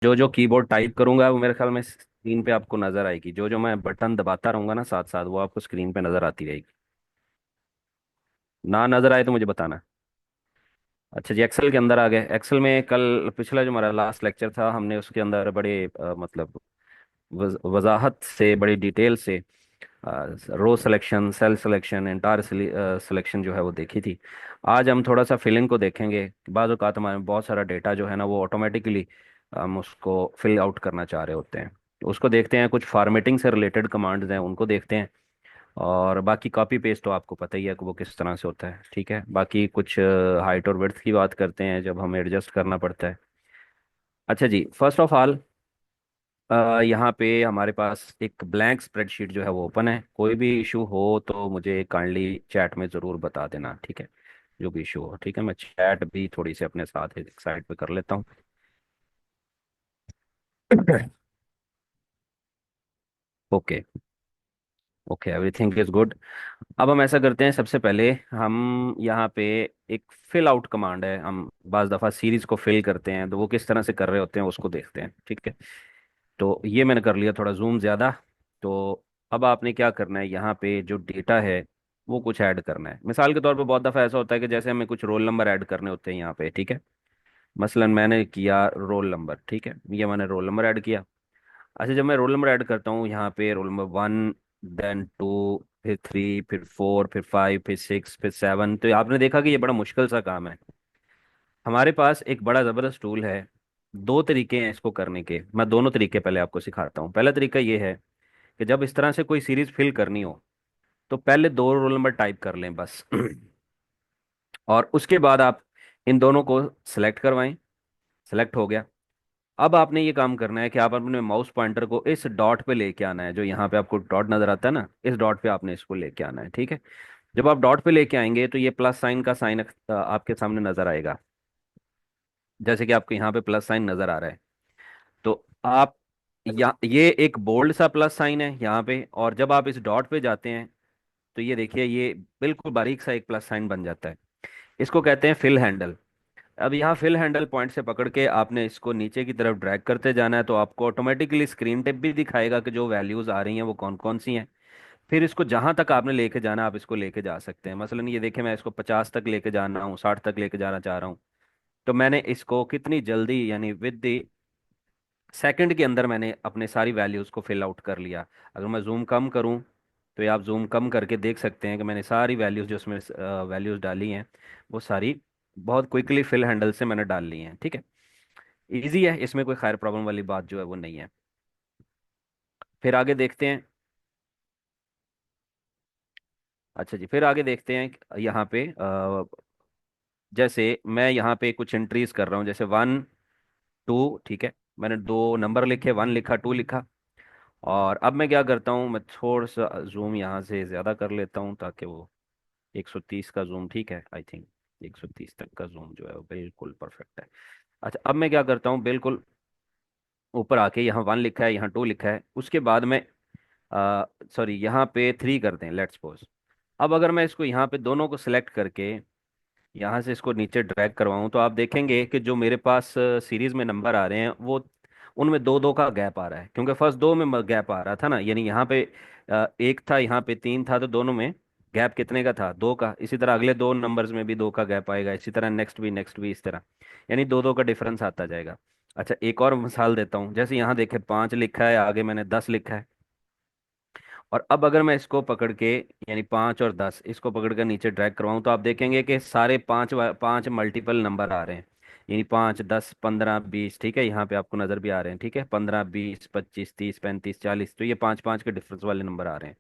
जो जो keyboard type करूंगा वो मेरे ख्याल में स्क्रीन पे आपको नजर आएगी। जो जो मैं बटन दबाता रहूंगा ना साथ साथ, वो आपको स्क्रीन पे नजर आती रहेगी। ना नजर आए तो मुझे बताना। अच्छा जी, एक्सेल के अंदर आ गए। एक्सेल में कल पिछला जो हमारा लास्ट लेक्चर था, हमने उसके अंदर बड़े मतलब वजाहत से, बड़ी डिटेल से row selection, cell selection, entire selection जो है वो देखी थी। आज हम थोड़ा सा फिलिंग को देखेंगे। बाज़ औक़ात हमारे बहुत सारा डेटा जो है ना वो ऑटोमेटिकली हम उसको फिल आउट करना चाह रहे होते हैं। उसको देखते हैं। कुछ फार्मेटिंग से रिलेटेड कमांड्स हैं, उनको देखते हैं। और बाकी कॉपी पेस्ट तो आपको पता ही है कि वो किस तरह से होता है। ठीक है, बाकी कुछ हाइट और विड्थ की बात करते हैं जब हमें एडजस्ट करना पड़ता है। अच्छा जी, फर्स्ट ऑफ ऑल यहाँ पे हमारे पास एक ब्लैंक स्प्रेडशीट जो है वो ओपन है। कोई भी इशू हो तो मुझे काइंडली चैट में ज़रूर बता देना, ठीक है। जो भी इशू हो, ठीक है। मैं चैट भी थोड़ी सी अपने साथ एक साइड पे कर लेता हूँ। Okay. Okay, everything is good. अब हम ऐसा करते हैं, सबसे पहले हम यहाँ पे एक फिल आउट कमांड है। हम बाज़ दफ़ा सीरीज को फिल करते हैं तो वो किस तरह से कर रहे होते हैं उसको देखते हैं, ठीक है। तो ये मैंने कर लिया थोड़ा जूम ज़्यादा। तो अब आपने क्या करना है, यहाँ पे जो डेटा है वो कुछ ऐड करना है। मिसाल के तौर पे बहुत दफ़ा ऐसा होता है कि जैसे हमें कुछ रोल नंबर ऐड करने होते हैं यहाँ पे, ठीक है। मसलन मैंने किया रोल नंबर, ठीक है, ये मैंने रोल नंबर ऐड किया। अच्छा, जब मैं रोल नंबर ऐड करता हूँ यहाँ पे, रोल नंबर 1, देन 2, फिर 3, फिर 4, फिर 5, फिर 6, फिर 7, तो आपने देखा कि ये बड़ा मुश्किल सा काम है। हमारे पास एक बड़ा ज़बरदस्त टूल है। दो तरीके हैं इसको करने के। मैं दोनों तरीके पहले आपको सिखाता हूँ। पहला तरीका ये है कि जब इस तरह से कोई सीरीज फिल करनी हो तो पहले दो रोल नंबर टाइप कर लें बस। और उसके बाद आप इन दोनों को सिलेक्ट करवाएं। सिलेक्ट हो गया। अब आपने ये काम करना है कि आप अपने माउस पॉइंटर को इस डॉट पे लेके आना है। जो यहाँ पे आपको डॉट नजर आता है ना, इस डॉट पे आपने इसको लेके आना है, ठीक है। जब आप डॉट पे लेके आएंगे तो ये प्लस साइन का साइन आपके सामने नजर आएगा। जैसे कि आपको यहाँ पे प्लस साइन नजर आ रहा है। तो आप ये एक बोल्ड सा प्लस साइन है यहाँ पे, और जब आप इस डॉट पे जाते हैं तो ये देखिए, ये बिल्कुल बारीक सा एक प्लस साइन बन जाता है। इसको कहते हैं फिल हैंडल। अब यहाँ फिल हैंडल पॉइंट से पकड़ के आपने इसको नीचे की तरफ ड्रैग करते जाना है, तो आपको ऑटोमेटिकली स्क्रीन टेप भी दिखाएगा कि जो वैल्यूज आ रही हैं वो कौन कौन सी हैं। फिर इसको जहां तक आपने लेके जाना आप इसको लेके जा सकते हैं। मसलन ये देखें, मैं इसको 50 तक लेके जाना हूँ, 60 तक लेके जाना चाह रहा हूँ। तो मैंने इसको कितनी जल्दी, यानी विद द सेकंड के अंदर मैंने अपने सारी वैल्यूज को फिल आउट कर लिया। अगर मैं जूम कम करूँ तो ये आप जूम कम करके देख सकते हैं कि मैंने सारी वैल्यूज जो उसमें वैल्यूज डाली हैं वो सारी बहुत क्विकली फिल हैंडल से मैंने डाल ली हैं, ठीक है। इजी है, इसमें कोई खैर प्रॉब्लम वाली बात जो है वो नहीं है। फिर आगे देखते हैं। अच्छा जी, फिर आगे देखते हैं यहाँ पे जैसे मैं यहाँ पे कुछ एंट्रीज कर रहा हूँ, जैसे 1, 2, ठीक है। मैंने दो नंबर लिखे, 1 लिखा, 2 लिखा। और अब मैं क्या करता हूँ, मैं थोड़ा सा जूम यहाँ से ज़्यादा कर लेता हूँ ताकि वो 130 का जूम, ठीक है, आई थिंक 130 तक का जूम जो है वो बिल्कुल परफेक्ट है। अच्छा, अब मैं क्या करता हूँ, बिल्कुल ऊपर आके यहाँ 1 लिखा है, यहाँ 2 लिखा है, उसके बाद में सॉरी यहाँ पे 3 करते हैं, लेट्स सपोज। अब अगर मैं इसको यहाँ पे दोनों को सिलेक्ट करके यहाँ से इसको नीचे ड्रैग करवाऊँ तो आप देखेंगे कि जो मेरे पास सीरीज में नंबर आ रहे हैं वो, उनमें दो दो का गैप आ रहा है। क्योंकि फर्स्ट दो में गैप आ रहा था ना, यानी यहाँ पे 1 था, यहाँ पे 3 था, तो दोनों में गैप कितने का था, 2 का। इसी तरह अगले दो नंबर्स में भी 2 का गैप आएगा, इसी तरह नेक्स्ट भी इस तरह, यानी दो दो का डिफरेंस आता जाएगा। अच्छा, एक और मिसाल देता हूँ। जैसे यहाँ देखे 5 लिखा है, आगे मैंने 10 लिखा है। और अब अगर मैं इसको पकड़ के, यानी 5 और 10, इसको पकड़ कर नीचे ड्रैग करवाऊं तो आप देखेंगे कि सारे पांच पांच मल्टीपल नंबर आ रहे हैं। यानी 5, 10, 15, 20, ठीक है, यहाँ पे आपको नजर भी आ रहे हैं, ठीक है। 15, 20, 25, 30, 35, 40, तो ये पांच पांच के डिफरेंस वाले नंबर आ रहे हैं।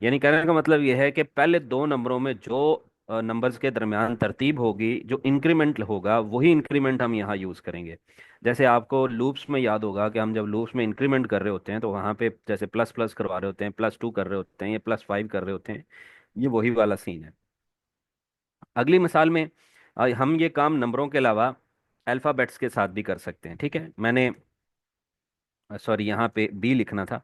यानी कहने का मतलब यह है कि पहले दो नंबरों में जो नंबर्स के दरमियान तरतीब होगी, जो इंक्रीमेंट होगा, वही इंक्रीमेंट हम यहाँ यूज़ करेंगे। जैसे आपको लूप्स में याद होगा कि हम जब लूप्स में इंक्रीमेंट कर रहे होते हैं तो वहाँ पे जैसे प्लस प्लस करवा रहे होते हैं, +2 कर रहे होते हैं, या +5 कर रहे होते हैं। ये वही वाला सीन है। अगली मिसाल में हम ये काम नंबरों के अलावा अल्फ़ाबेट्स के साथ भी कर सकते हैं, ठीक है। मैंने सॉरी यहाँ पे बी लिखना था।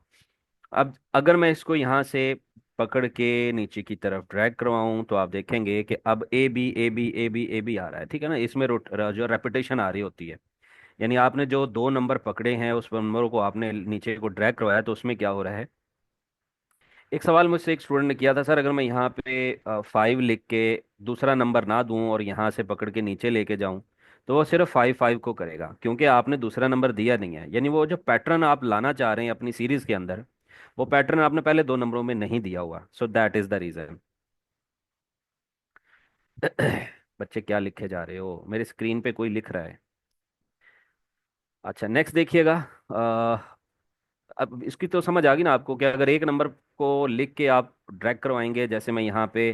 अब अगर मैं इसको यहाँ से पकड़ के नीचे की तरफ ड्रैग करवाऊं तो आप देखेंगे कि अब A B A B A B A B आ रहा है, ठीक है ना। इसमें जो रेपिटेशन आ रही होती है, यानी आपने जो दो नंबर पकड़े हैं उस नंबर को आपने नीचे को ड्रैग करवाया, तो उसमें क्या हो रहा है। एक सवाल मुझसे एक स्टूडेंट ने किया था, सर अगर मैं यहाँ पे 5 लिख के दूसरा नंबर ना दूं और यहाँ से पकड़ के नीचे लेके जाऊं, तो वो सिर्फ 5 5 को करेगा, क्योंकि आपने दूसरा नंबर दिया नहीं है। यानी वो जो पैटर्न आप लाना चाह रहे हैं अपनी सीरीज के अंदर, वो पैटर्न आपने पहले दो नंबरों में नहीं दिया हुआ। So that is the reason. बच्चे क्या लिखे जा रहे हो, मेरे स्क्रीन पे कोई लिख रहा है। अच्छा, नेक्स्ट देखिएगा। अब इसकी तो समझ आ गई ना आपको, कि अगर एक नंबर को लिख के आप ड्रैग करवाएंगे, जैसे मैं यहाँ पे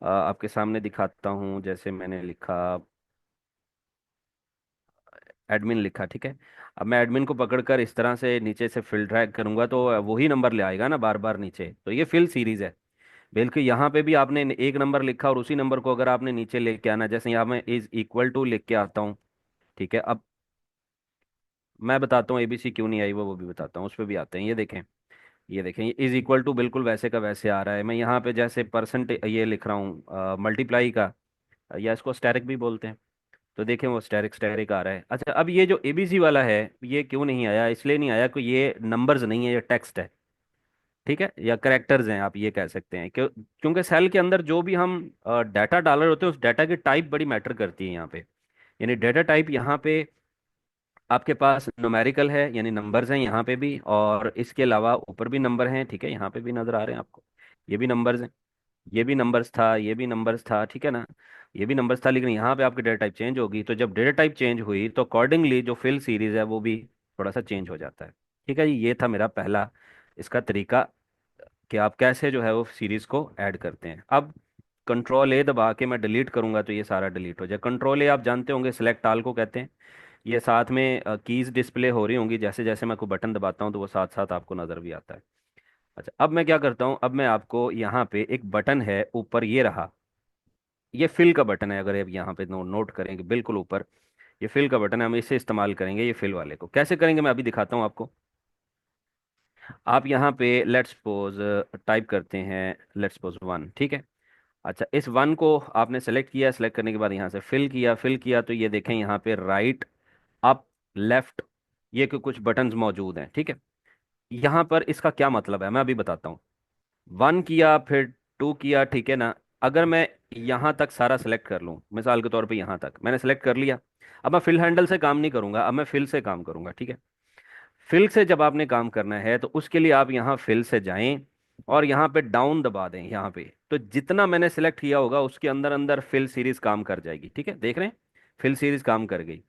आपके सामने दिखाता हूँ। जैसे मैंने लिखा एडमिन लिखा, ठीक है। अब मैं एडमिन को पकड़कर इस तरह से नीचे से फिल ड्रैग करूंगा, तो वही नंबर ले आएगा ना बार बार नीचे, तो ये फिल सीरीज है। बल्कि यहाँ पे भी आपने एक नंबर लिखा और उसी नंबर को अगर आपने नीचे लेके आना, जैसे यहाँ मैं इज इक्वल टू लिख के आता हूँ, ठीक है। अब मैं बताता हूँ एबीसी क्यों नहीं आई, वो भी बताता हूँ, उस पर भी आते हैं। ये देखें, ये इज इक्वल टू बिल्कुल वैसे का वैसे आ रहा है। मैं यहाँ पे जैसे परसेंट ये लिख रहा हूँ मल्टीप्लाई का, या इसको स्टेरिक भी बोलते हैं, तो देखें वो स्टेरिक स्टेरिक आ रहा है। अच्छा, अब ये जो एबीसी वाला है, ये क्यों नहीं आया, इसलिए नहीं आया कि ये नंबर्स नहीं है, ये टेक्स्ट है, ठीक है, या करेक्टर्स हैं, आप ये कह सकते हैं। क्योंकि सेल के अंदर जो भी हम डाटा डाल रहे होते हैं, उस डाटा की टाइप बड़ी मैटर करती है यहाँ पे। यानी डाटा टाइप यहाँ पे आपके पास न्यूमेरिकल है, यानी नंबर्स हैं यहाँ पे भी, और इसके अलावा ऊपर भी नंबर हैं, ठीक है, यहाँ पे भी नजर आ रहे हैं आपको। ये भी नंबर्स हैं, ये भी नंबर्स था, ये भी नंबर्स था, ठीक है ना। ये भी नंबर्स था, लेकिन यहाँ पे आपकी डेटा टाइप चेंज होगी, तो जब डेटा टाइप चेंज हुई तो अकॉर्डिंगली जो फिल सीरीज है वो भी थोड़ा सा चेंज हो जाता है। ठीक है जी, ये था मेरा पहला इसका तरीका, कि आप कैसे जो है वो सीरीज को ऐड करते हैं। अब कंट्रोल ए दबा के मैं डिलीट करूंगा तो ये सारा डिलीट हो जाए। कंट्रोल ए आप जानते होंगे सिलेक्ट ऑल को कहते हैं। ये साथ में कीज डिस्प्ले हो रही होंगी, जैसे जैसे मैं कोई बटन दबाता हूँ तो वो साथ साथ आपको नजर भी आता है। अच्छा, अब मैं क्या करता हूँ, अब मैं आपको यहाँ पे एक बटन है ऊपर, ये रहा, ये फिल का बटन है। अगर आप यहाँ पे नोट करेंगे बिल्कुल ऊपर, ये फिल का बटन है, हम इसे इस्तेमाल करेंगे। ये फिल वाले को कैसे करेंगे मैं अभी दिखाता हूँ आपको। आप यहाँ पे लेट्स सपोज टाइप करते हैं, लेट्स सपोज 1, ठीक है। अच्छा, इस 1 को आपने सेलेक्ट किया, सेलेक्ट करने के बाद यहाँ से फिल किया, फिल किया, तो ये देखें यहाँ पे राइट, अप, लेफ्ट, ये कुछ बटन्स मौजूद हैं, ठीक है। यहाँ पर इसका क्या मतलब है मैं अभी बताता हूँ। 1 किया, फिर 2 किया, ठीक है ना। अगर मैं यहाँ तक सारा सेलेक्ट कर लूँ, मिसाल के तौर पे यहाँ तक मैंने सेलेक्ट कर लिया, अब मैं फिल हैंडल से काम नहीं करूंगा, अब मैं फिल से काम करूंगा, ठीक है। फिल से जब आपने काम करना है तो उसके लिए आप यहाँ फिल से जाएं और यहाँ पे डाउन दबा दें, यहाँ पे तो जितना मैंने सेलेक्ट किया होगा उसके अंदर अंदर फिल सीरीज काम कर जाएगी, ठीक है, देख रहे हैं, फिल सीरीज काम कर गई।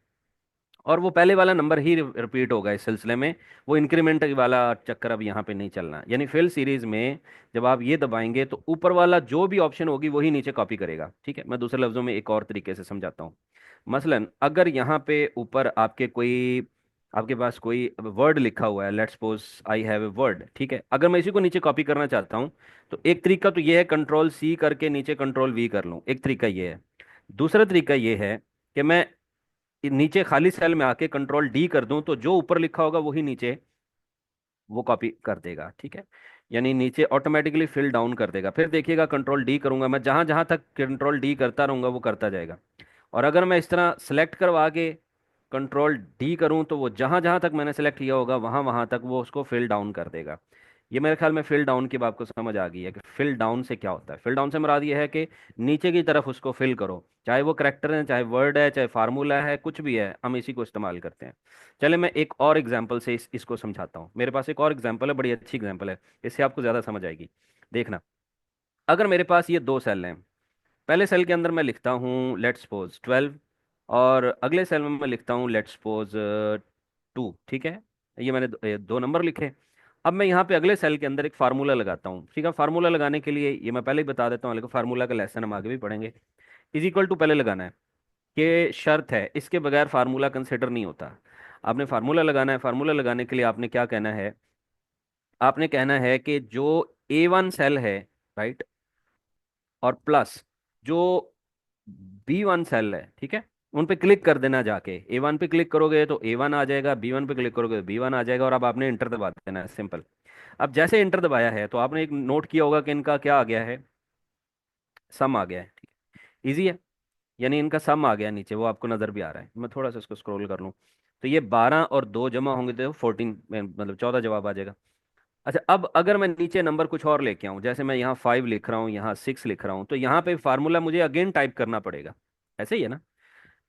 और वो पहले वाला नंबर ही रिपीट होगा इस सिलसिले में, वो इंक्रीमेंट वाला चक्कर अब यहाँ पे नहीं चलना। यानी फिल सीरीज में जब आप ये दबाएंगे तो ऊपर वाला जो भी ऑप्शन होगी वही नीचे कॉपी करेगा, ठीक है। मैं दूसरे लफ्जों में एक और तरीके से समझाता हूँ। मसलन अगर यहाँ पे ऊपर आपके पास कोई वर्ड लिखा हुआ है, let's suppose I have a word, ठीक है। अगर मैं इसी को नीचे कॉपी करना चाहता हूँ, तो एक तरीका तो ये है कंट्रोल सी करके नीचे कंट्रोल वी कर लूँ, एक तरीका ये है। दूसरा तरीका ये है कि मैं नीचे खाली सेल में आके कंट्रोल डी कर दूं, तो जो ऊपर लिखा होगा वही नीचे वो कॉपी कर देगा, ठीक है। यानी नीचे ऑटोमेटिकली फिल डाउन कर देगा। फिर देखिएगा कंट्रोल डी करूंगा, मैं जहां जहां तक कंट्रोल डी करता रहूंगा वो करता जाएगा। और अगर मैं इस तरह सेलेक्ट करवा के कंट्रोल डी करूं, तो वो जहां जहां तक मैंने सेलेक्ट किया होगा वहां वहां तक वो उसको फिल डाउन कर देगा। ये मेरे ख्याल में फिल डाउन की बात को समझ आ गई है, कि फिल डाउन से क्या होता है। फिल डाउन से मुराद ये है कि नीचे की तरफ उसको फिल करो, चाहे वो करेक्टर है, चाहे वर्ड है, चाहे फार्मूला है, कुछ भी है, हम इसी को इस्तेमाल करते हैं। चले मैं एक और एग्जांपल से इसको समझाता हूँ। मेरे पास एक और एग्जांपल है, बड़ी अच्छी एग्जांपल है, इससे आपको ज़्यादा समझ आएगी। देखना, अगर मेरे पास ये दो सेल हैं, पहले सेल के अंदर मैं लिखता हूँ लेट्स सपोज 12, और अगले सेल में मैं लिखता हूँ लेट्स सपोज 2, ठीक है। ये मैंने ये दो नंबर लिखे। अब मैं यहाँ पे अगले सेल के अंदर एक फार्मूला लगाता हूँ, ठीक है। फार्मूला लगाने के लिए ये मैं पहले ही बता देता हूँ, लेकिन फार्मूला का लेसन हम आगे भी पढ़ेंगे। इज इक्वल टू पहले लगाना है, कि शर्त है, इसके बगैर फार्मूला कंसिडर नहीं होता। आपने फार्मूला लगाना है, फार्मूला लगाने के लिए आपने क्या कहना है, आपने कहना है कि जो A1 सेल है, राइट, और प्लस जो B1 सेल है, ठीक है, उन पे क्लिक कर देना। जाके A1 पे क्लिक करोगे तो A1 आ जाएगा, B1 पे क्लिक करोगे तो B1 आ जाएगा, और अब आपने इंटर दबा देना है, सिंपल। अब जैसे इंटर दबाया है तो आपने एक नोट किया होगा कि इनका क्या आ गया है, सम आ गया है, ठीक है, इजी है। यानी इनका सम आ गया नीचे, वो आपको नजर भी आ रहा है। मैं थोड़ा सा इसको स्क्रॉल कर लूँ, तो ये 12 और 2 जमा होंगे तो 14, मतलब 14 जवाब आ जाएगा। अच्छा, अब अगर मैं नीचे नंबर कुछ और लेके आऊं, जैसे मैं यहाँ 5 लिख रहा हूँ, यहाँ 6 लिख रहा हूँ, तो यहाँ पे फार्मूला मुझे अगेन टाइप करना पड़ेगा। ऐसे ही है ना?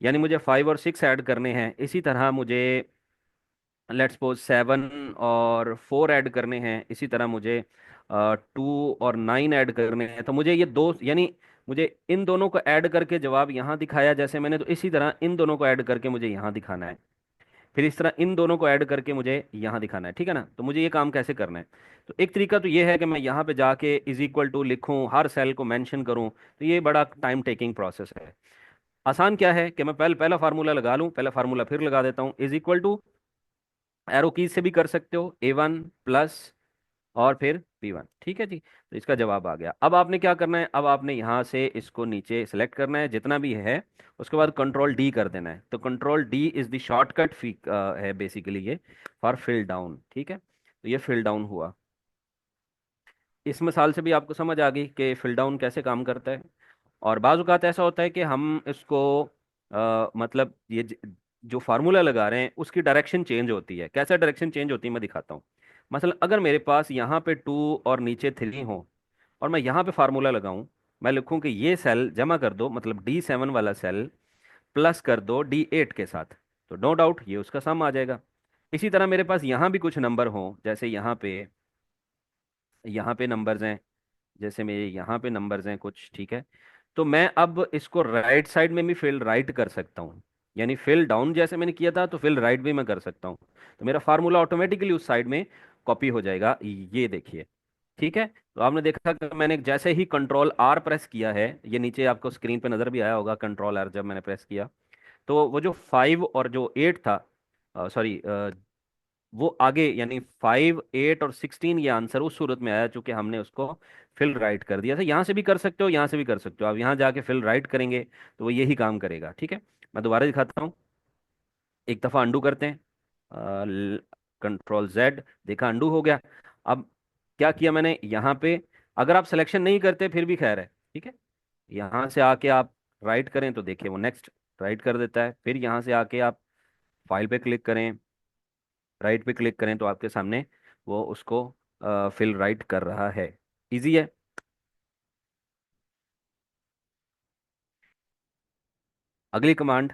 यानी मुझे 5 और 6 ऐड करने हैं, इसी तरह मुझे लेट्स सपोज 7 और 4 ऐड करने हैं, इसी तरह मुझे 2 और 9 ऐड करने हैं। तो मुझे ये दो, यानी मुझे इन दोनों को ऐड करके जवाब यहाँ दिखाया जैसे मैंने, तो इसी तरह इन दोनों को ऐड करके मुझे यहाँ दिखाना है। फिर इस तरह इन दोनों को ऐड करके मुझे यहाँ दिखाना है, ठीक है ना? तो मुझे ये काम कैसे करना है? तो एक तरीका तो ये है कि मैं यहाँ पे जाके इज इक्वल टू लिखूँ, हर सेल को मेंशन करूँ, तो ये बड़ा टाइम टेकिंग प्रोसेस है। आसान क्या है कि मैं पहले पहला फार्मूला लगा लूँ, पहला फार्मूला फिर लगा देता हूँ, is equal to, arrow keys से भी कर सकते हो, A1 प्लस और फिर P1, ठीक है जी। तो इसका जवाब आ गया। अब आपने क्या करना है? अब आपने यहाँ से इसको नीचे सेलेक्ट करना है जितना भी है, उसके बाद कंट्रोल डी कर देना है। तो control D is the shortcut है बेसिकली ये, फॉर फिल डाउन, ठीक है? तो ये फिल डाउन हुआ। इस मिसाल से भी आपको समझ आ गई कि फिल डाउन कैसे काम करता है। और बाज़ औक़ात ऐसा होता है कि हम इसको मतलब जो फार्मूला लगा रहे हैं उसकी डायरेक्शन चेंज होती है। कैसा डायरेक्शन चेंज होती है मैं दिखाता हूँ। मसलन अगर मेरे पास यहाँ पे 2 और नीचे 3 हो, और मैं यहाँ पे फार्मूला लगाऊं, मैं लिखूं कि ये सेल जमा कर दो, मतलब D7 वाला सेल प्लस कर दो D8 के साथ, तो नो डाउट ये उसका सम आ जाएगा। इसी तरह मेरे पास यहाँ भी कुछ नंबर हों, जैसे यहाँ पे नंबर्स हैं, जैसे मेरे यहाँ पे नंबर्स हैं कुछ, ठीक है? तो मैं अब इसको राइट साइड में भी फिल राइट कर सकता हूँ। यानी फिल डाउन जैसे मैंने किया था, तो फिल राइट भी मैं कर सकता हूँ। तो मेरा फार्मूला ऑटोमेटिकली उस साइड में कॉपी हो जाएगा, ये देखिए। ठीक है, तो आपने देखा कि मैंने जैसे ही कंट्रोल आर प्रेस किया है, ये नीचे आपको स्क्रीन पे नजर भी आया होगा, कंट्रोल आर जब मैंने प्रेस किया, तो वो जो 5 और जो 8 था, सॉरी, वो आगे, यानी 5, 8 और 16, ये आंसर उस सूरत में आया चूंकि हमने उसको फिल राइट कर दिया था। यहाँ से भी कर सकते हो, यहाँ से भी कर सकते हो, आप यहाँ जाके फिल राइट करेंगे तो वो यही काम करेगा, ठीक है? मैं दोबारा दिखाता हूँ। एक दफ़ा अंडू करते हैं, कंट्रोल जेड, देखा अंडू हो गया। अब क्या किया मैंने यहाँ पे, अगर आप सिलेक्शन नहीं करते फिर भी खैर है, ठीक है? यहाँ से आके आप राइट करें तो देखिए वो नेक्स्ट राइट कर देता है। फिर यहाँ से आके आप फाइल पे क्लिक करें, राइट पे क्लिक करें, तो आपके सामने वो उसको फिल राइट कर रहा है। इजी है। अगली कमांड,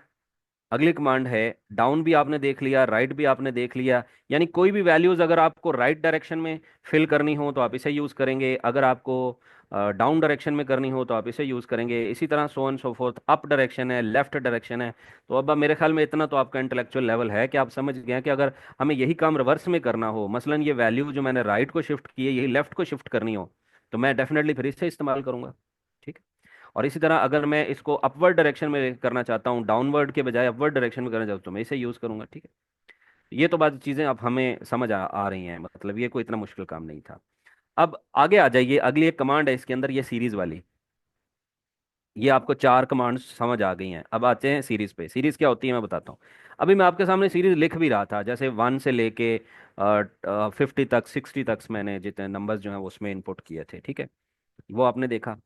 अगली कमांड है डाउन, भी आपने देख लिया, राइट भी आपने देख लिया। यानी कोई भी वैल्यूज अगर आपको राइट डायरेक्शन में फिल करनी हो तो आप इसे यूज करेंगे, अगर आपको डाउन डायरेक्शन में करनी हो तो आप इसे यूज करेंगे, इसी तरह so on so fourth. Up direction है, लेफ्ट डायरेक्शन है। तो अब मेरे ख्याल में इतना तो आपका इंटेलेक्चुअल लेवल है कि आप समझ गए हैं कि अगर हमें यही काम रिवर्स में करना हो, मसलन ये वैल्यू जो मैंने राइट को शिफ्ट की है यही लेफ्ट को शिफ्ट करनी हो, तो मैं डेफिनेटली फिर इसे इस्तेमाल करूंगा, ठीक है? और इसी तरह अगर मैं इसको अपवर्ड डायरेक्शन में करना चाहता हूँ, डाउनवर्ड के बजाय अपवर्ड डायरेक्शन में करना चाहता हूँ, तो मैं इसे यूज़ करूंगा, ठीक है? ये तो बात चीज़ें अब हमें समझ आ रही हैं, मतलब ये कोई इतना मुश्किल काम नहीं था। अब आगे आ जाइए, अगली एक कमांड है इसके अंदर, ये सीरीज वाली। ये आपको 4 कमांड्स समझ आ गई हैं। अब आते हैं सीरीज पे। सीरीज क्या होती है मैं बताता हूँ। अभी मैं आपके सामने सीरीज लिख भी रहा था, जैसे 1 से लेके 50 तक, 60 तक मैंने जितने नंबर्स जो हैं वो उसमें इनपुट किए थे, ठीक है? वो आपने देखा।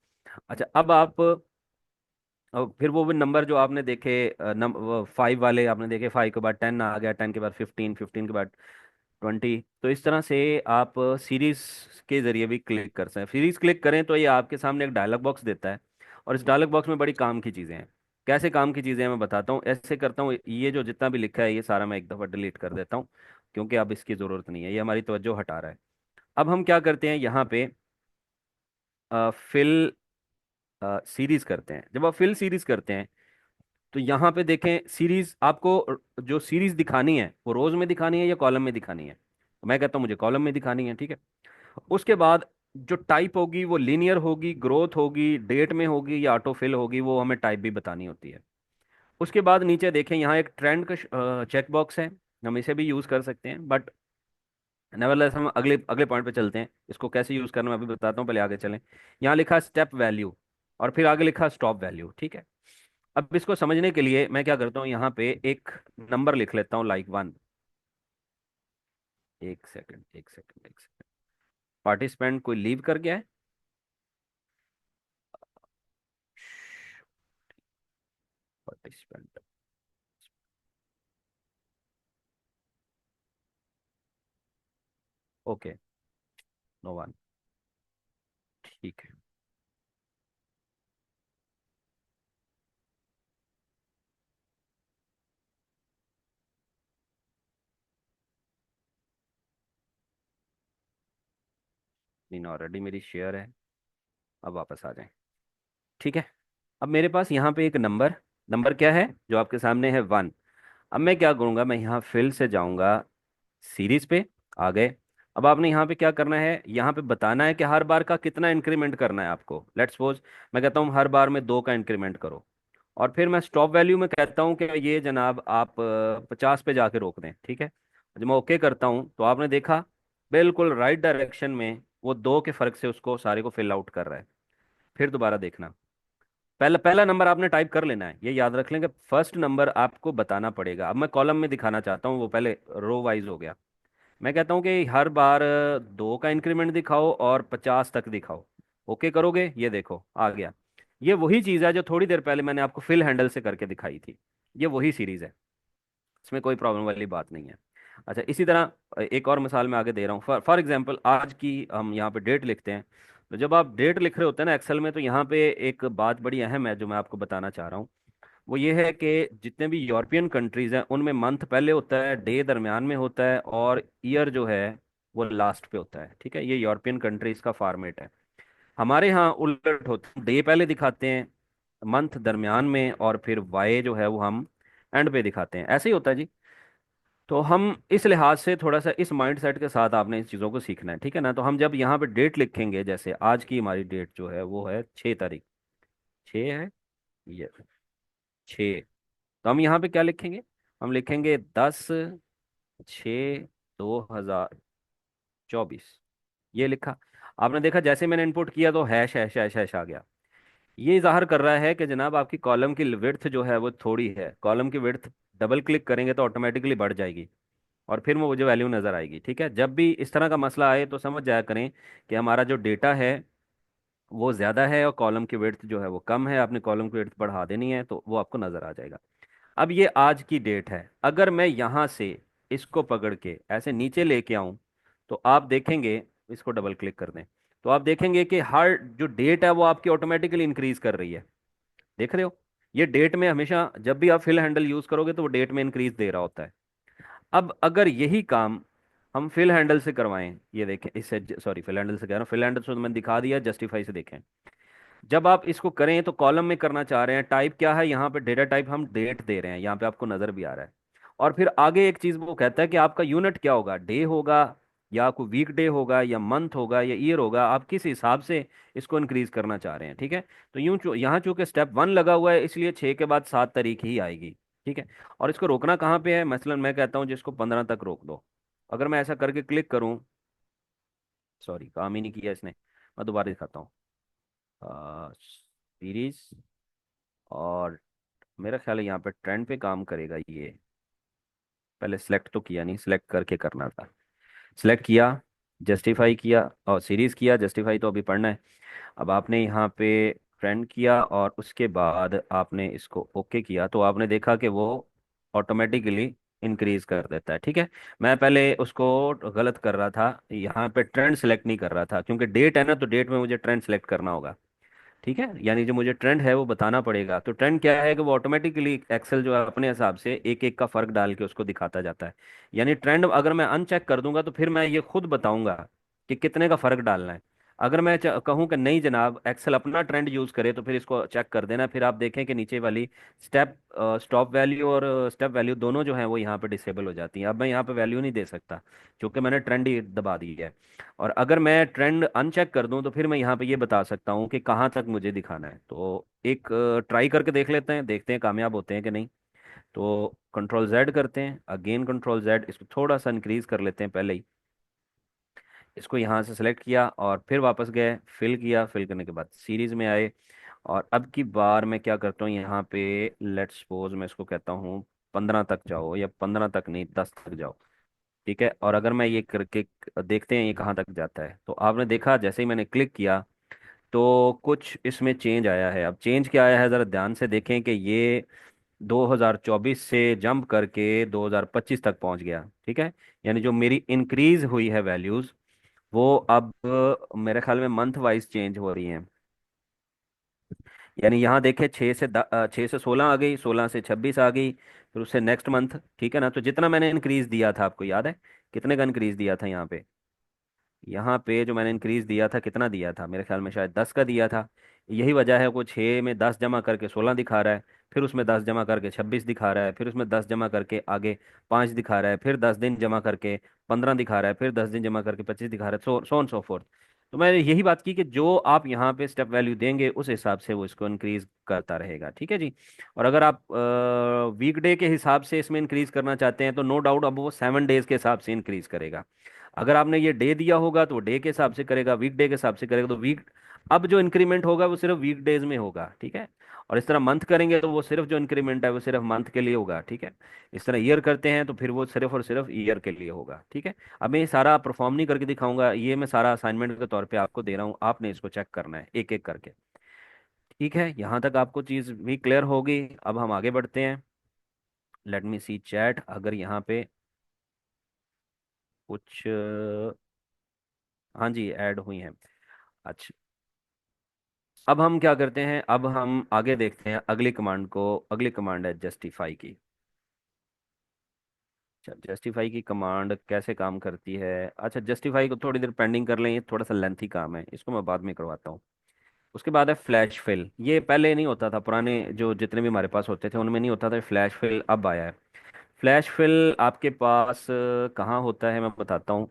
अच्छा, अब आप और फिर वो भी नंबर जो आपने देखे, 5 वाले आपने देखे, 5 के बाद 10 आ गया, 10 के बाद 15, 15 के बाद 20। तो इस तरह से आप सीरीज के जरिए भी क्लिक कर सकते हैं। सीरीज क्लिक करें तो ये आपके सामने एक डायलॉग बॉक्स देता है, और इस डायलॉग बॉक्स में बड़ी काम की चीज़ें हैं। कैसे काम की चीज़ें हैं मैं बताता हूँ। ऐसे करता हूँ, ये जो जितना भी लिखा है ये सारा मैं एक दफ़ा डिलीट कर देता हूँ, क्योंकि अब इसकी ज़रूरत नहीं है, ये हमारी तवज्जो हटा रहा है। अब हम क्या करते हैं, यहाँ पे फिल सीरीज करते हैं। जब आप फिल सीरीज करते हैं तो यहाँ पे देखें, सीरीज आपको जो सीरीज दिखानी है वो रोज में दिखानी है या कॉलम में दिखानी है? तो मैं कहता हूँ मुझे कॉलम में दिखानी है, ठीक है? उसके बाद जो टाइप होगी वो लीनियर होगी, ग्रोथ होगी, डेट में होगी या ऑटो फिल होगी, वो हमें टाइप भी बतानी होती है। उसके बाद नीचे देखें, यहाँ एक ट्रेंड का चेक बॉक्स है, हम इसे भी यूज़ कर सकते हैं, बट नेवरलेस हम अगले अगले पॉइंट पे चलते हैं। इसको कैसे यूज़ करना मैं अभी बताता हूँ, पहले आगे चलें। यहाँ लिखा स्टेप वैल्यू, और फिर आगे लिखा स्टॉप वैल्यू, ठीक है? अब इसको समझने के लिए मैं क्या करता हूँ, यहाँ पे एक नंबर लिख लेता हूँ, लाइक 1। एक सेकंड, एक सेकंड, एक सेकंड। पार्टिसिपेंट कोई लीव कर गया है? Participant, okay. No one. ठीक है। तीन ऑलरेडी मेरी शेयर है। अब वापस आ जाएं। ठीक है। अब मेरे पास यहाँ पे एक नंबर, नंबर क्या है जो आपके सामने है? वन। अब मैं क्या करूँगा, मैं यहाँ फिल से जाऊँगा, सीरीज पे आ गए। अब आपने यहाँ पे क्या करना है, यहाँ पे बताना है कि हर बार का कितना इंक्रीमेंट करना है आपको। लेट्स सपोज मैं कहता हूँ हर बार में 2 का इंक्रीमेंट करो। और फिर मैं स्टॉप वैल्यू में कहता हूँ कि ये जनाब आप 50 पे जाके रोक दें। ठीक है। जब मैं ओके करता हूँ तो आपने देखा बिल्कुल राइट डायरेक्शन में वो 2 के फर्क से उसको सारे को फिल आउट कर रहा है। फिर दोबारा देखना, पहला पहला नंबर आपने टाइप कर लेना है, ये याद रख लेंगे। फर्स्ट नंबर आपको बताना पड़ेगा। अब मैं कॉलम में दिखाना चाहता हूँ, वो पहले रो वाइज हो गया। मैं कहता हूँ कि हर बार 2 का इंक्रीमेंट दिखाओ और 50 तक दिखाओ। ओके करोगे, ये देखो आ गया। ये वही चीज़ है जो थोड़ी देर पहले मैंने आपको फिल हैंडल से करके दिखाई थी। ये वही सीरीज है, इसमें कोई प्रॉब्लम वाली बात नहीं है। अच्छा, इसी तरह एक और मिसाल मैं आगे दे रहा हूँ। फॉर एग्जांपल आज की हम यहाँ पे डेट लिखते हैं। तो जब आप डेट लिख रहे होते हैं ना एक्सेल में, तो यहाँ पे एक बात बड़ी अहम है जो मैं आपको बताना चाह रहा हूँ। वो ये है कि जितने भी यूरोपियन कंट्रीज हैं उनमें मंथ पहले होता है, डे दरमियान में होता है, और ईयर जो है वो लास्ट पे होता है। ठीक है, ये यूरोपियन कंट्रीज का फॉर्मेट है। हमारे यहाँ उलट होता है, डे पहले दिखाते हैं, मंथ दरमियान में, और फिर वाई जो है वो हम एंड पे दिखाते हैं। ऐसे ही होता है जी। तो हम इस लिहाज से थोड़ा सा इस माइंड सेट के साथ आपने इस चीज़ों को सीखना है। ठीक है ना। तो हम जब यहाँ पे डेट लिखेंगे, जैसे आज की हमारी डेट जो है वो है 6 तारीख। 6 है ये, 6। तो हम यहाँ पे क्या लिखेंगे? हम लिखेंगे 10/6/2024। ये लिखा। आपने देखा जैसे मैंने इनपुट किया तो हैश हैश हैश हैश आ गया। ये जाहिर कर रहा है कि जनाब आपकी कॉलम की विड्थ जो है वो थोड़ी है। कॉलम की विड्थ डबल क्लिक करेंगे तो ऑटोमेटिकली बढ़ जाएगी, और फिर वो मुझे वैल्यू नज़र आएगी। ठीक है, जब भी इस तरह का मसला आए तो समझ जाया करें कि हमारा जो डेटा है वो ज़्यादा है और कॉलम की विड्थ जो है वो कम है। आपने कॉलम की विड्थ बढ़ा देनी है तो वो आपको नज़र आ जाएगा। अब ये आज की डेट है। अगर मैं यहाँ से इसको पकड़ के ऐसे नीचे लेके आऊं तो आप देखेंगे, इसको डबल क्लिक कर दें, तो आप देखेंगे कि हर जो डेट है वो आपकी ऑटोमेटिकली इंक्रीज कर रही है। देख रहे हो? ये डेट में हमेशा जब भी आप फिल हैंडल यूज करोगे तो वो डेट में इंक्रीज दे रहा होता है। अब अगर यही काम हम फिल हैंडल से करवाएं, ये देखें, इससे सॉरी फिल हैंडल से कह रहा हूँ, फिल हैंडल से तो मैंने दिखा दिया, जस्टिफाई से देखें। जब आप इसको करें तो कॉलम में करना चाह रहे हैं, टाइप क्या है यहाँ पे? डेटा टाइप हम डेट दे रहे हैं, यहाँ पे आपको नजर भी आ रहा है। और फिर आगे एक चीज वो कहता है कि आपका यूनिट क्या होगा, डे होगा या कोई वीक डे होगा या मंथ होगा या ईयर होगा, आप किस हिसाब से इसको इंक्रीज करना चाह रहे हैं। ठीक है। तो यहाँ चूंकि स्टेप 1 लगा हुआ है, इसलिए 6 के बाद 7 तारीख ही आएगी। ठीक है। और इसको रोकना कहाँ पे है? मसलन मैं कहता हूँ जिसको 15 तक रोक दो। अगर मैं ऐसा करके क्लिक करूँ, सॉरी काम ही नहीं किया इसने, मैं दोबारा दिखाता हूँ। सीरीज, और मेरा ख्याल है यहाँ पे ट्रेंड पे काम करेगा ये। पहले सिलेक्ट तो किया नहीं, सिलेक्ट करके करना था। सिलेक्ट किया, जस्टिफाई किया, और सीरीज किया, जस्टिफाई तो अभी पढ़ना है। अब आपने यहाँ पे ट्रेंड किया और उसके बाद आपने इसको ओके किया तो आपने देखा कि वो ऑटोमेटिकली इंक्रीज कर देता है। ठीक है। मैं पहले उसको गलत कर रहा था, यहाँ पे ट्रेंड सेलेक्ट नहीं कर रहा था, क्योंकि डेट है ना, तो डेट में मुझे ट्रेंड सेलेक्ट करना होगा। ठीक है, यानी जो मुझे ट्रेंड है वो बताना पड़ेगा। तो ट्रेंड क्या है कि वो ऑटोमेटिकली एक्सेल जो है अपने हिसाब से एक एक का फर्क डाल के उसको दिखाता जाता है। यानी ट्रेंड अगर मैं अनचेक कर दूंगा तो फिर मैं ये खुद बताऊंगा कि कितने का फर्क डालना है। अगर मैं कहूँ कि नहीं जनाब एक्सेल अपना ट्रेंड यूज करे तो फिर इसको चेक कर देना। फिर आप देखें कि नीचे वाली स्टेप स्टॉप वैल्यू और स्टेप वैल्यू दोनों जो है वो यहाँ पे डिसेबल हो जाती हैं। अब मैं यहाँ पे वैल्यू नहीं दे सकता क्योंकि मैंने ट्रेंड ही दबा दी है। और अगर मैं ट्रेंड अनचेक कर दूं तो फिर मैं यहाँ पे ये बता सकता हूँ कि कहाँ तक मुझे दिखाना है। तो एक ट्राई करके देख लेते हैं, देखते हैं कामयाब होते हैं कि नहीं। तो कंट्रोल जेड करते हैं, अगेन कंट्रोल जेड, इसको थोड़ा सा इंक्रीज कर लेते हैं पहले ही। इसको यहाँ से सेलेक्ट किया और फिर वापस गए, फिल किया, फिल करने के बाद सीरीज में आए। और अब की बार मैं क्या करता हूँ, यहाँ पे लेट्स सपोज मैं इसको कहता हूँ 15 तक जाओ, या 15 तक नहीं 10 तक जाओ। ठीक है। और अगर मैं ये करके देखते हैं ये कहाँ तक जाता है, तो आपने देखा जैसे ही मैंने क्लिक किया तो कुछ इसमें चेंज आया है। अब चेंज क्या आया है ज़रा ध्यान से देखें कि ये 2024 से जंप करके 2025 तक पहुंच गया, ठीक है। यानी जो मेरी इंक्रीज हुई है वैल्यूज, वो अब मेरे ख्याल में मंथ वाइज चेंज हो रही हैं। यानी यहाँ देखे 6 से 16 आ गई, 16 से 26 आ गई, फिर उससे नेक्स्ट मंथ, ठीक है ना। तो जितना मैंने इंक्रीज दिया था, आपको याद है कितने का इंक्रीज दिया था यहाँ पे? यहाँ पे जो मैंने इंक्रीज दिया था, कितना दिया था? मेरे ख्याल में शायद 10 का दिया था। यही वजह है, वो 6 में 10 जमा करके 16 दिखा रहा है, फिर उसमें 10 जमा करके 26 दिखा रहा है, फिर उसमें 10 जमा करके आगे 5 दिखा रहा है, फिर 10 दिन जमा करके 15 दिखा रहा है, फिर 10 दिन जमा करके 25 दिखा रहा है, सो ऑन सो फोर्थ। तो मैंने यही बात की कि जो आप यहाँ पे स्टेप वैल्यू देंगे, उस हिसाब से वो इसको इंक्रीज करता रहेगा, ठीक है जी। और अगर आप वीकडे के हिसाब से इसमें इंक्रीज करना चाहते हैं, तो नो डाउट अब वो 7 डेज के हिसाब से इंक्रीज करेगा। अगर आपने ये डे दिया होगा तो डे के हिसाब से करेगा, वीक डे के हिसाब से करेगा, तो वीक, अब जो इंक्रीमेंट होगा वो सिर्फ वीक डेज में होगा, ठीक है। और इस तरह मंथ करेंगे तो वो सिर्फ जो इंक्रीमेंट है वो सिर्फ मंथ के लिए होगा, ठीक है। इस तरह ईयर करते हैं तो फिर वो सिर्फ और सिर्फ ईयर के लिए होगा, ठीक है। अब मैं ये सारा परफॉर्म नहीं करके दिखाऊंगा, ये मैं सारा असाइनमेंट के तौर पे आपको दे रहा हूँ, आपने इसको चेक करना है एक एक करके। ठीक है, यहाँ तक आपको चीज़ भी क्लियर होगी। अब हम आगे बढ़ते हैं। लेट मी सी चैट, अगर यहाँ पे कुछ हाँ जी ऐड हुई हैं। अच्छा, अब हम क्या करते हैं, अब हम आगे देखते हैं अगली कमांड को। अगली कमांड है जस्टिफाई की। अच्छा, जस्टिफाई की कमांड कैसे काम करती है? अच्छा, जस्टिफाई को थोड़ी देर पेंडिंग कर लें, ये थोड़ा सा लेंथी काम है, इसको मैं बाद में करवाता हूँ। उसके बाद है फ्लैश फिल। ये पहले नहीं होता था, पुराने जो जितने भी हमारे पास होते थे उनमें नहीं होता था फ्लैश फिल, अब आया है। फ्लैश फिल आपके पास कहाँ होता है, मैं बताता हूँ।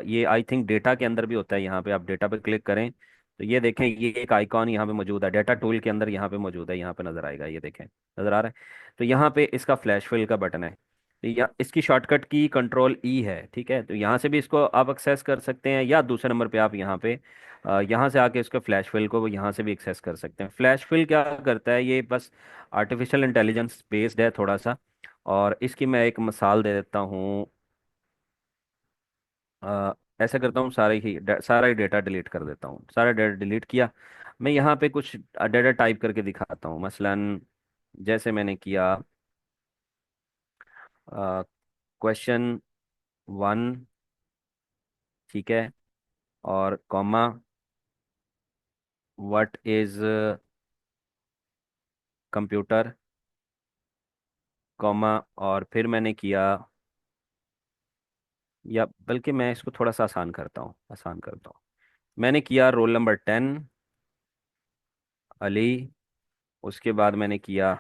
ये आई थिंक डेटा के अंदर भी होता है। यहाँ पे आप डेटा पे क्लिक करें तो ये देखें, ये एक आइकॉन यहाँ पे मौजूद है, डेटा टूल के अंदर यहाँ पे मौजूद है, यहाँ पे नजर आएगा, ये देखें नजर आ रहा है। तो यहाँ पे इसका फ्लैश फिल का बटन है, तो या इसकी शॉर्टकट की कंट्रोल ई है, ठीक है। तो यहाँ से भी इसको आप एक्सेस कर सकते हैं, या दूसरे नंबर पे आप यहाँ पे यहाँ से आके इसको फ्लैश फिल को यहाँ से भी एक्सेस कर सकते हैं। फ्लैश फिल क्या करता है, ये बस आर्टिफिशियल इंटेलिजेंस बेस्ड है थोड़ा सा। और इसकी मैं एक मिसाल दे देता हूँ। ऐसा करता हूँ, सारा ही डेटा डिलीट कर देता हूँ। सारा डेटा डिलीट किया, मैं यहाँ पे कुछ डेटा टाइप करके दिखाता हूँ। मसलन जैसे मैंने किया क्वेश्चन 1, ठीक है, और comma, what is computer, comma, और फिर मैंने किया, या बल्कि मैं इसको थोड़ा सा आसान करता हूँ। मैंने किया रोल नंबर 10 अली। उसके बाद मैंने किया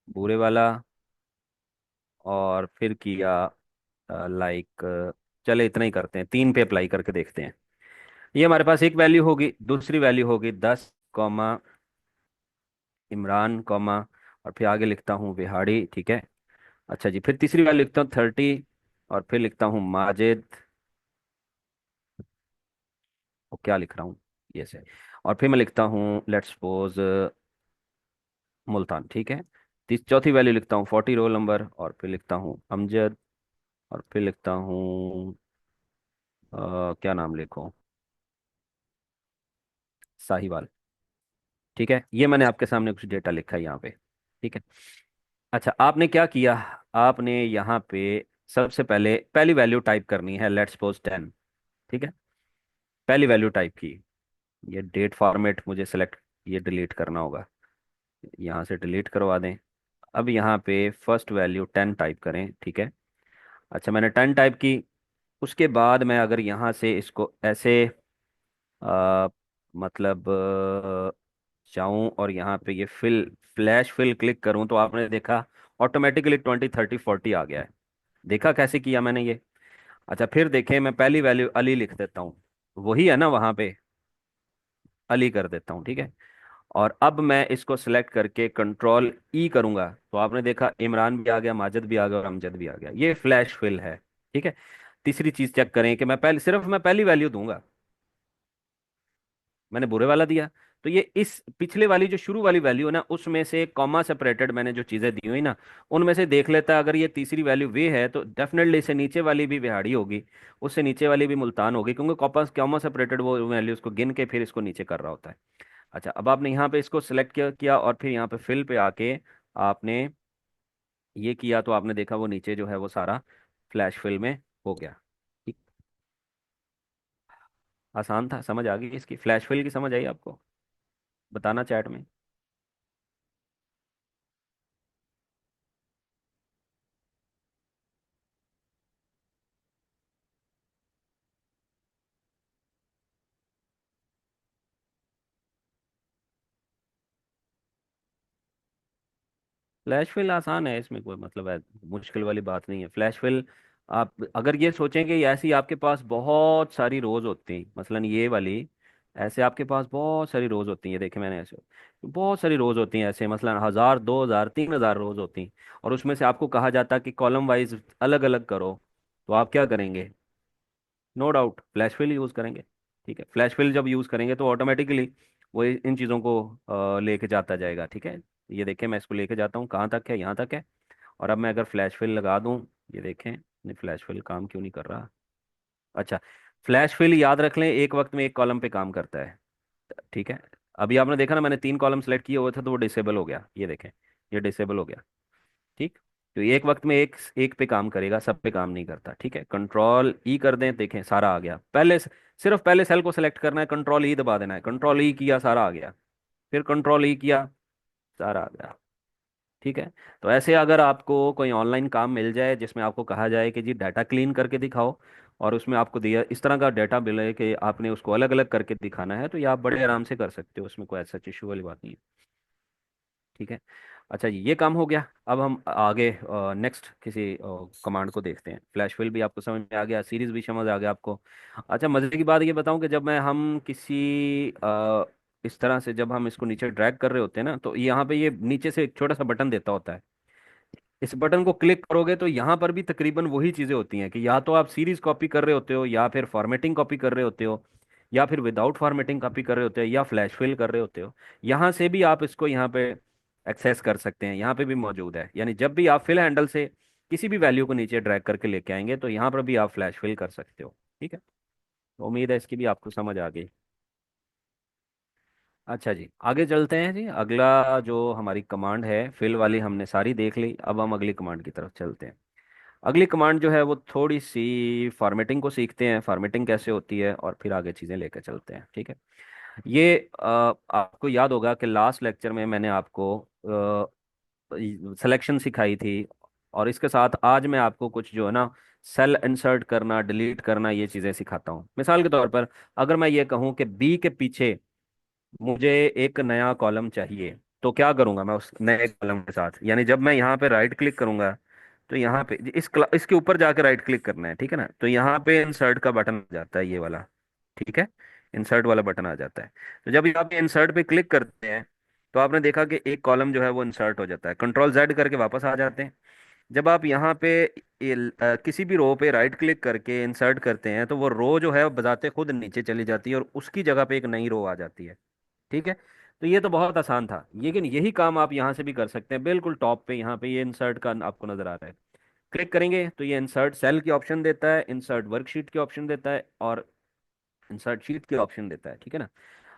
भूरे वाला, और फिर किया लाइक, चले इतना ही करते हैं, 3 पे अप्लाई करके देखते हैं। ये हमारे पास एक वैल्यू होगी, दूसरी वैल्यू होगी 10 इमरान, और फिर आगे लिखता हूँ बिहाड़ी, ठीक है। अच्छा जी, फिर तीसरी वैल्यू लिखता हूँ 30, और फिर लिखता हूँ माजिद। और क्या लिख रहा हूँ, ये से। और फिर मैं लिखता हूँ लेट्स सपोज मुल्तान, ठीक है। चौथी वैल्यू लिखता हूँ 40 रोल नंबर, और फिर लिखता हूँ अमजद, और फिर लिखता हूँ क्या नाम लिखूँ, साहिवाल, ठीक है। ये मैंने आपके सामने कुछ डेटा लिखा है यहाँ पे, ठीक है। अच्छा, आपने क्या किया, आपने यहाँ पे सबसे पहले पहली वैल्यू टाइप करनी है, लेट्स सपोज 10, ठीक है। पहली वैल्यू टाइप की। ये डेट फॉर्मेट मुझे सेलेक्ट, ये डिलीट करना होगा, यहाँ से डिलीट करवा दें। अब यहाँ पे फर्स्ट वैल्यू 10 टाइप करें, ठीक है। अच्छा, मैंने 10 टाइप की। उसके बाद मैं अगर यहाँ से इसको ऐसे आ, मतलब जाऊं और यहाँ पे ये फ्लैश फिल क्लिक करूं, तो आपने देखा ऑटोमेटिकली 20 30 40 आ गया है। देखा कैसे किया मैंने ये? अच्छा, फिर देखें, मैं पहली वैल्यू अली लिख देता हूँ, वही है ना वहाँ पे, अली कर देता हूँ, ठीक है। और अब मैं इसको सिलेक्ट करके कंट्रोल ई करूंगा, तो आपने देखा इमरान भी आ गया, माजिद भी आ गया, और अमजद भी आ गया। ये फ्लैश फिल है, ठीक है। तीसरी चीज चेक करें कि मैं पहली वैल्यू दूंगा, मैंने बुरे वाला दिया, तो ये इस पिछले वाली जो शुरू वाली वैल्यू है ना, उसमें से कॉमा सेपरेटेड मैंने जो चीजें दी हुई ना, उनमें से देख लेता है। अगर ये तीसरी वैल्यू वे है तो डेफिनेटली इससे नीचे वाली भी बिहाड़ी होगी, उससे नीचे वाली भी मुल्तान होगी, क्योंकि कॉपा कॉमा सेपरेटेड वो वैल्यूज को गिन के फिर इसको नीचे कर रहा होता है। अच्छा, अब आपने यहाँ पे इसको सिलेक्ट किया और फिर यहाँ पे फिल पे आके आपने ये किया तो आपने देखा वो नीचे जो है वो सारा फ्लैश फिल में हो गया। ठीक। आसान था, समझ आ गई इसकी, फ्लैश फिल की समझ आई आपको? बताना चैट में। फ्लैश फिल आसान है, इसमें कोई मतलब है मुश्किल वाली बात नहीं है। फ्लैश फिल आप अगर ये सोचें कि ऐसी आपके पास बहुत सारी रोज होती हैं, मसलन ये वाली, ऐसे आपके पास बहुत सारी रोज होती हैं, ये देखे मैंने ऐसे बहुत सारी रोज होती हैं ऐसे, मसलन 1000, 2000, 3000 रोज होती हैं, और उसमें से आपको कहा जाता है कि कॉलम वाइज अलग अलग करो, तो आप क्या करेंगे? No doubt flash fill use करेंगे। ठीक है, फ्लैश फिल जब यूज़ करेंगे तो ऑटोमेटिकली वो इन चीज़ों को लेके जाता जाएगा। ठीक है, ये देखें मैं इसको लेके जाता हूँ, कहाँ तक है? यहाँ तक है। और अब मैं अगर फ्लैश फिल लगा दूँ, ये देखें नहीं फ्लैश फिल काम क्यों नहीं कर रहा। अच्छा, फ्लैश फिल याद रख लें एक वक्त में एक कॉलम पे काम करता है। ठीक है, अभी आपने देखा ना मैंने 3 कॉलम सेलेक्ट किए हुए थे तो वो डिसेबल हो गया, ये देखें ये डिसेबल हो गया। ठीक, तो ये एक वक्त में एक एक पे काम करेगा, सब पे काम नहीं करता। ठीक है, कंट्रोल ई कर दें, देखें सारा आ गया। सिर्फ पहले सेल को सेलेक्ट करना है, कंट्रोल ई दबा देना है, कंट्रोल ई किया सारा आ गया, फिर कंट्रोल ई किया सारा आ गया। ठीक है, तो ऐसे अगर आपको कोई ऑनलाइन काम मिल जाए जिसमें आपको कहा जाए कि जी डाटा क्लीन करके दिखाओ, और उसमें आपको दिया इस तरह का डाटा मिले कि आपने उसको अलग अलग करके दिखाना है, तो ये आप बड़े आराम से कर सकते हो, उसमें कोई ऐसा इशू वाली बात नहीं है। ठीक है, अच्छा जी ये काम हो गया। अब हम आगे नेक्स्ट किसी कमांड को देखते हैं। फ्लैश फिल भी आपको समझ में आ गया, सीरीज भी समझ आ गया आपको। अच्छा, मज़े की बात ये बताऊं कि जब मैं हम किसी इस तरह से जब हम इसको नीचे ड्रैग कर रहे होते हैं ना, तो यहाँ पे ये नीचे से एक छोटा सा बटन देता होता है। इस बटन को क्लिक करोगे तो यहाँ पर भी तकरीबन वही चीज़ें होती हैं कि या तो आप सीरीज कॉपी कर रहे होते हो, या फिर फॉर्मेटिंग कॉपी कर रहे होते हो, या फिर विदाउट फॉर्मेटिंग कॉपी कर रहे होते हो, या फ्लैश फिल कर रहे होते हो। यहाँ से भी आप इसको यहाँ पे एक्सेस कर सकते हैं, यहाँ पे भी मौजूद है। यानी जब भी आप फिल हैंडल से किसी भी वैल्यू को नीचे ड्रैग करके लेके आएंगे तो यहाँ पर भी आप फ्लैश फिल कर सकते हो। ठीक है, तो उम्मीद है इसकी भी आपको समझ आ गई। अच्छा जी, आगे चलते हैं जी। अगला जो हमारी कमांड है फिल वाली हमने सारी देख ली, अब हम अगली कमांड की तरफ चलते हैं। अगली कमांड जो है वो थोड़ी सी फॉर्मेटिंग को सीखते हैं, फॉर्मेटिंग कैसे होती है, और फिर आगे चीज़ें लेकर चलते हैं। ठीक है, ये आपको याद होगा कि लास्ट लेक्चर में मैंने आपको सिलेक्शन सिखाई थी, और इसके साथ आज मैं आपको कुछ जो है ना सेल इंसर्ट करना, डिलीट करना, ये चीज़ें सिखाता हूँ। मिसाल के तौर पर अगर मैं ये कहूँ कि बी के पीछे मुझे एक नया कॉलम चाहिए, तो क्या करूंगा मैं उस नए कॉलम के साथ? यानी जब मैं यहाँ पे राइट क्लिक करूंगा, तो यहाँ पे इसके ऊपर जाके राइट क्लिक करना है। ठीक है ना, तो यहाँ पे इंसर्ट का बटन आ जाता है ये वाला। ठीक है, इंसर्ट वाला बटन आ जाता है। तो जब यहाँ पे इंसर्ट पे क्लिक करते हैं तो आपने देखा कि एक कॉलम जो है वो इंसर्ट हो जाता है, कंट्रोल जेड करके वापस आ जाते हैं। जब आप यहाँ पे किसी भी रो पे राइट क्लिक करके इंसर्ट करते हैं तो वो रो जो है वो बजाते खुद नीचे चली जाती है, और उसकी जगह पे एक नई रो आ जाती है। ठीक है, तो ये तो बहुत आसान था, लेकिन यही काम आप यहाँ से भी कर सकते हैं। बिल्कुल टॉप पे यहाँ पे ये इंसर्ट का आपको नजर आ रहा है, क्लिक करेंगे तो ये इंसर्ट सेल की ऑप्शन देता है, इंसर्ट वर्कशीट की ऑप्शन देता है, और इंसर्ट शीट की ऑप्शन देता है। ठीक है ना,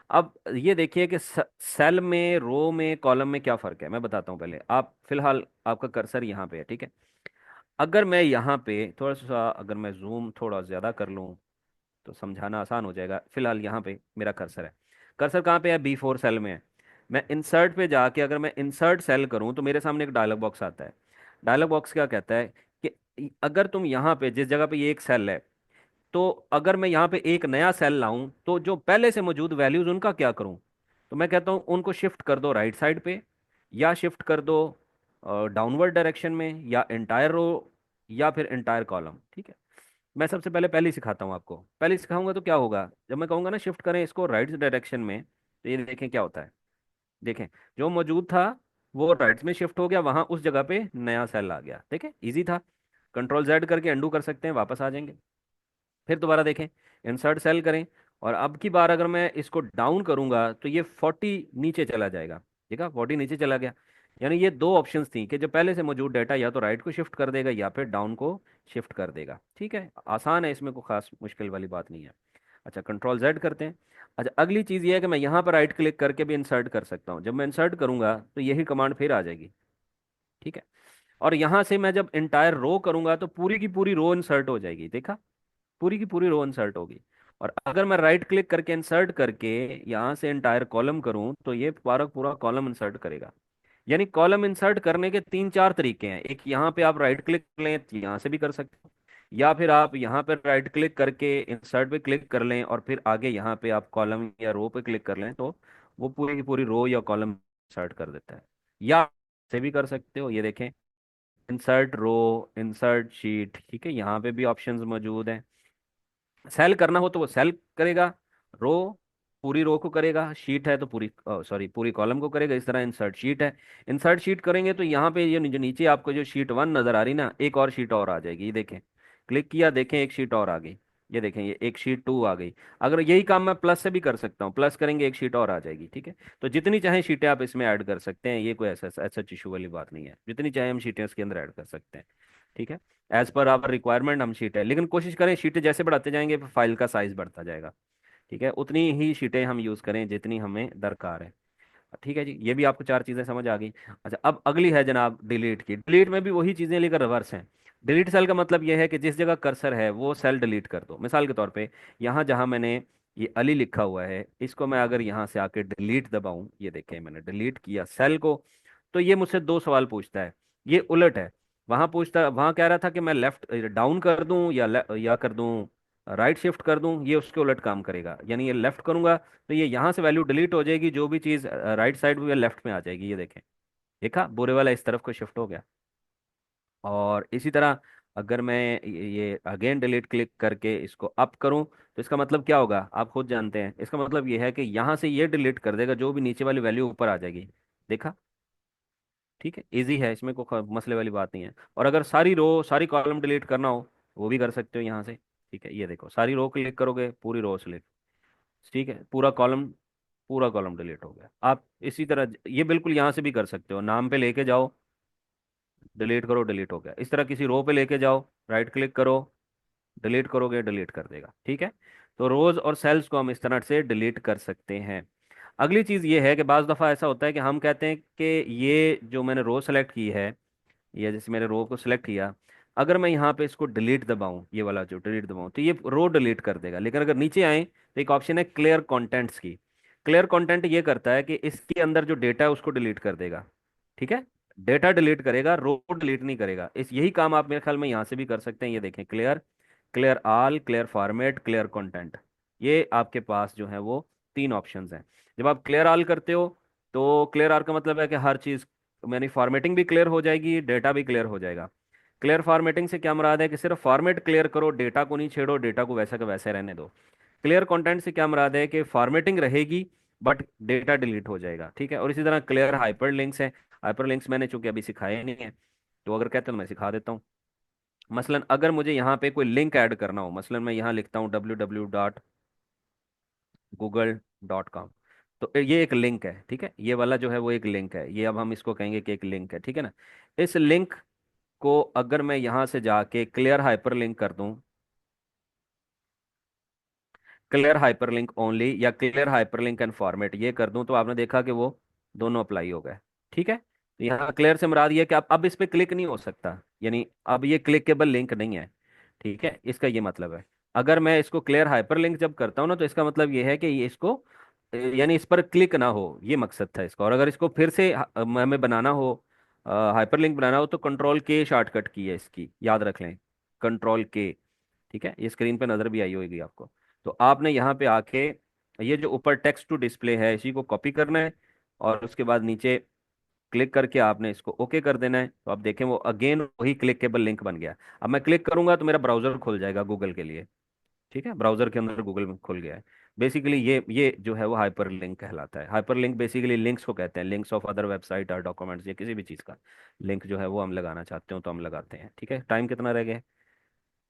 अब ये देखिए कि सेल में, रो में, कॉलम में क्या फ़र्क है मैं बताता हूँ। पहले आप फिलहाल आपका कर्सर यहाँ पे है। ठीक है, अगर मैं यहाँ पे थोड़ा सा, अगर मैं जूम थोड़ा ज़्यादा कर लूँ तो समझाना आसान हो जाएगा। फिलहाल यहाँ पे मेरा कर्सर है, कर्सर कहाँ पे है? B4 सेल में है। मैं इंसर्ट पे जाके अगर मैं इंसर्ट सेल करूँ तो मेरे सामने एक डायलॉग बॉक्स आता है। डायलॉग बॉक्स क्या कहता है कि अगर तुम यहाँ पे जिस जगह पे ये एक सेल है, तो अगर मैं यहाँ पे एक नया सेल लाऊं तो जो पहले से मौजूद वैल्यूज उनका क्या करूं? तो मैं कहता हूं उनको शिफ्ट कर दो राइट साइड पे, या शिफ्ट कर दो डाउनवर्ड डायरेक्शन में, या एंटायर रो, या फिर एंटायर कॉलम। ठीक है, मैं सबसे पहले पहले सिखाता हूँ आपको। पहले सिखाऊंगा तो क्या होगा, जब मैं कहूंगा ना शिफ्ट करें इसको राइट डायरेक्शन में, तो ये देखें क्या होता है। देखें, जो मौजूद था वो राइट में शिफ्ट हो गया, वहां उस जगह पे नया सेल आ गया। ठीक है, इजी था। कंट्रोल जेड करके अंडू कर सकते हैं, वापस आ जाएंगे। फिर दोबारा देखें, इंसर्ट सेल करें, और अब की बार अगर मैं इसको डाउन करूंगा तो ये 40 नीचे चला जाएगा। ठीक है, 40 नीचे चला गया। यानी ये दो ऑप्शंस थी कि जो पहले से मौजूद डाटा या तो राइट को शिफ्ट कर देगा या फिर डाउन को शिफ्ट कर देगा। ठीक है, आसान है, इसमें कोई खास मुश्किल वाली बात नहीं है। अच्छा, कंट्रोल जेड करते हैं। अच्छा, अगली चीज़ ये है कि मैं यहाँ पर राइट क्लिक करके भी इंसर्ट कर सकता हूँ। जब मैं इंसर्ट करूंगा तो यही कमांड फिर आ जाएगी। ठीक है। और यहां से मैं जब इंटायर रो करूंगा तो पूरी की पूरी रो इंसर्ट हो जाएगी, देखा, पूरी की पूरी रो इंसर्ट होगी। और अगर मैं राइट क्लिक करके इंसर्ट करके यहाँ से इंटायर कॉलम करूँ तो ये पूरा पूरा कॉलम इंसर्ट करेगा। यानी कॉलम इंसर्ट करने के तीन चार तरीके हैं। एक, यहाँ पे आप राइट क्लिक कर लें, यहाँ से भी कर सकते हो, या फिर आप यहाँ पे राइट क्लिक करके इंसर्ट पे क्लिक कर लें और फिर आगे यहाँ पे आप कॉलम या रो पे क्लिक कर लें तो वो पूरी की पूरी रो या कॉलम इंसर्ट कर देता है। या से भी कर सकते हो, ये देखें, इंसर्ट रो, इंसर्ट शीट, ठीक है, यहाँ पे भी ऑप्शंस मौजूद हैं। सेल करना हो तो वो सेल करेगा, रो पूरी रो को करेगा, शीट है तो पूरी, सॉरी, पूरी कॉलम को करेगा। इस तरह इंसर्ट शीट है, इंसर्ट शीट करेंगे तो यहाँ पे ये जो नीचे आपको जो शीट 1 नजर आ रही ना, एक और शीट और आ जाएगी, ये देखें, क्लिक किया, देखें एक शीट और आ गई, ये देखें, ये एक शीट 2 आ गई। अगर यही काम मैं प्लस से भी कर सकता हूँ, प्लस करेंगे एक शीट और आ जाएगी, ठीक है। तो जितनी चाहे शीटें आप इसमें ऐड कर सकते हैं, ये कोई ऐसा ऐसा इशू वाली बात नहीं है, जितनी चाहे हम शीटें इसके अंदर ऐड कर सकते हैं, ठीक है। एज पर आवर रिक्वायरमेंट हम शीटें, लेकिन कोशिश करें शीटें जैसे बढ़ाते जाएंगे फाइल का साइज बढ़ता जाएगा, ठीक है, उतनी ही शीटें हम यूज़ करें जितनी हमें दरकार है। ठीक है जी, ये भी आपको चार चीज़ें समझ आ गई। अच्छा, अब अगली है जनाब डिलीट की। डिलीट में भी वही चीज़ें लेकर रिवर्स हैं। डिलीट सेल का मतलब यह है कि जिस जगह कर्सर है वो सेल डिलीट कर दो। मिसाल के तौर पे यहाँ जहाँ मैंने ये अली लिखा हुआ है, इसको मैं अगर यहाँ से आके डिलीट दबाऊं, ये देखें मैंने डिलीट किया सेल को, तो ये मुझसे दो सवाल पूछता है। ये उलट है, वहाँ पूछता, वहाँ कह रहा था कि मैं लेफ्ट डाउन कर दूं या कर दूं राइट शिफ्ट कर दूं, ये उसके उलट काम करेगा। यानी ये लेफ्ट करूंगा तो ये यहाँ से वैल्यू डिलीट हो जाएगी, जो भी चीज़ राइट साइड में लेफ्ट में आ जाएगी, ये देखें, देखा, बुरे वाला इस तरफ को शिफ्ट हो गया। और इसी तरह अगर मैं ये अगेन डिलीट क्लिक करके इसको अप करूं तो इसका मतलब क्या होगा आप खुद जानते हैं। इसका मतलब ये है कि यहाँ से ये डिलीट कर देगा, जो भी नीचे वाली वैल्यू ऊपर आ जाएगी, देखा, ठीक है, इजी है, इसमें कोई मसले वाली बात नहीं है। और अगर सारी रो सारी कॉलम डिलीट करना हो वो भी कर सकते हो यहाँ से, ठीक है, ये देखो, सारी रो क्लिक करोगे पूरी रो सेलेक्ट, ठीक है, पूरा कॉलम डिलीट हो गया। आप इसी तरह ये बिल्कुल यहाँ से भी कर सकते हो, नाम पे लेके जाओ, डिलीट करो, डिलीट हो गया। इस तरह किसी रो पे लेके जाओ, राइट क्लिक करो, डिलीट करोगे, डिलीट कर देगा, ठीक है। तो रोज और सेल्स को हम इस तरह से डिलीट कर सकते हैं। अगली चीज़ ये है कि बाज़ दफ़ा ऐसा होता है कि हम कहते हैं कि ये जो मैंने रो सेलेक्ट की है, या जैसे मैंने रो को सिलेक्ट किया, अगर मैं यहाँ पे इसको डिलीट दबाऊं, ये वाला जो डिलीट दबाऊं, तो ये रो डिलीट कर देगा। लेकिन अगर नीचे आए तो एक ऑप्शन है क्लियर कंटेंट्स की। क्लियर कंटेंट ये करता है कि इसके अंदर जो डेटा है उसको डिलीट कर देगा, ठीक है, डेटा डिलीट करेगा, रो डिलीट नहीं करेगा। इस यही काम आप मेरे ख्याल में यहाँ से भी कर सकते हैं। ये देखें, clear, clear all, clear format, clear content, ये आपके पास जो है वो तीन ऑप्शंस हैं। जब आप क्लियर ऑल करते हो तो क्लियर ऑल का मतलब है कि हर चीज़, यानी फॉर्मेटिंग भी क्लियर हो जाएगी, डेटा भी क्लियर हो जाएगा। क्लियर फॉर्मेटिंग से क्या मुराद है कि सिर्फ फॉर्मेट क्लियर करो, डेटा को नहीं छेड़ो, डेटा को वैसा का वैसे रहने दो। क्लियर कंटेंट से क्या मुराद है कि फॉर्मेटिंग रहेगी बट डेटा डिलीट हो जाएगा, ठीक है। और इसी तरह क्लियर हाइपर लिंक्स है। हाइपर लिंक्स मैंने चूंकि अभी सिखाए नहीं है, तो अगर कहते हो तो मैं सिखा देता हूँ। मसलन अगर मुझे यहाँ पे कोई लिंक ऐड करना हो, मसलन मैं यहाँ लिखता हूँ www.google.com, तो ये एक लिंक है, ठीक है, ये वाला जो है वो एक लिंक है, ये अब हम इसको कहेंगे कि एक लिंक है, ठीक है ना। इस लिंक को अगर मैं यहाँ से जाके क्लियर हाइपर लिंक कर दूं, क्लियर हाइपरलिंक ओनली या क्लियर हाइपरलिंक एंड फॉर्मेट ये कर दूं, तो आपने देखा कि वो दोनों अप्लाई हो गए, ठीक है। तो यहाँ क्लियर से मुराद ये है कि अब इस पे क्लिक नहीं हो सकता, यानी अब ये क्लिकेबल लिंक नहीं है, ठीक है, इसका ये मतलब है। अगर मैं इसको क्लियर हाइपरलिंक जब करता हूँ ना, तो इसका मतलब ये है कि ये इसको यानी इस पर क्लिक ना हो, ये मकसद था इसका। और अगर इसको फिर से हमें बनाना हो, हाइपरलिंक बनाना हो, तो कंट्रोल के शॉर्टकट की है इसकी, याद रख लें, कंट्रोल के, ठीक है, ये स्क्रीन पे नज़र भी आई होगी आपको। तो आपने यहाँ पे आके ये जो ऊपर टेक्स्ट टू डिस्प्ले है इसी को कॉपी करना है, और उसके बाद नीचे क्लिक करके आपने इसको ओके कर देना है। तो आप देखें वो अगेन वही क्लिकेबल लिंक बन गया। अब मैं क्लिक करूंगा तो मेरा ब्राउजर खुल जाएगा गूगल के लिए, ठीक है, ब्राउजर के अंदर गूगल में खुल गया है। बेसिकली ये जो है वो हाइपर लिंक कहलाता है। हाइपर लिंक बेसिकली लिंक्स को कहते हैं, लिंक्स ऑफ अदर वेबसाइट और डॉक्यूमेंट्स या किसी भी चीज़ का लिंक जो है वो हम लगाना चाहते हो तो हम लगाते हैं, ठीक है। टाइम कितना रह गया?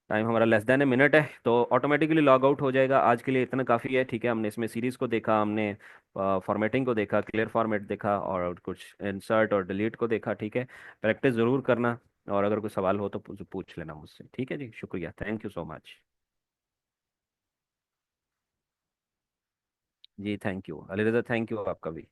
टाइम हमारा लेस देन ए मिनट है, तो ऑटोमेटिकली लॉग आउट हो जाएगा। आज के लिए इतना काफ़ी है, ठीक है। हमने इसमें सीरीज़ को देखा, हमने फॉर्मेटिंग को देखा, क्लियर फॉर्मेट देखा, और कुछ इंसर्ट और डिलीट को देखा, ठीक है। प्रैक्टिस ज़रूर करना, और अगर कोई सवाल हो तो पूछ लेना मुझसे, ठीक है जी। शुक्रिया, थैंक यू सो मच। जी thank you Ali Raza, thank you आपका भी।